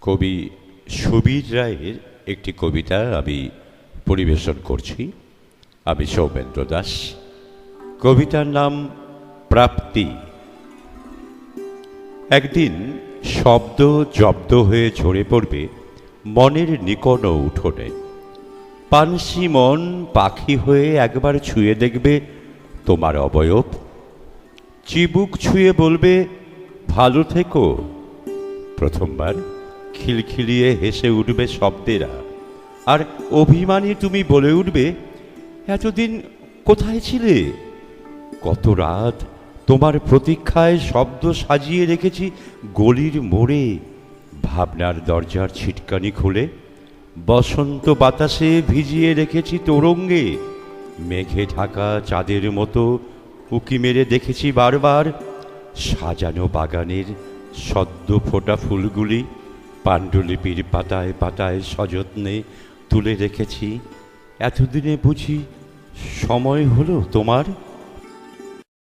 কবি সুবীর রায়ের একটি কবিতা আমি পরিবেশন করছি। আমি সৌমেন্দ্র দাস। কবিতার নাম প্রাপ্তি। একদিন শব্দ জব্দ হয়ে ঝরে পড়বে মনের নিকণ উঠোনে। পানসি মন পাখি হয়ে একবার ছুঁয়ে দেখবে তোমার অবয়ব, চিবুক ছুঁয়ে বলবে ভালো থেকো। প্রথমবার খিলখিলিয়ে হেসে উঠবে শব্দেরা, আর অভিমানী তুমি বলে উঠবে এতদিন কোথায় ছিলে। কত রাত তোমার প্রতীক্ষায় শব্দ সাজিয়ে রেখেছি গলির মোড়ে, ভাবনার দরজার ছিটকানি খুলে বসন্ত বাতাসে ভিজিয়ে রেখেছি তোরঙ্গে। মেঘে ঢাকা চাঁদের মতো উকি মেরে দেখেছি বারবার সাজানো বাগানের সদ্য ফোটা ফুলগুলি পাণ্ডুলিপির পাতায় পাতায় সযত্নে তুলে রেখেছি। এতদিনে বুঝি সময় হলো তোমার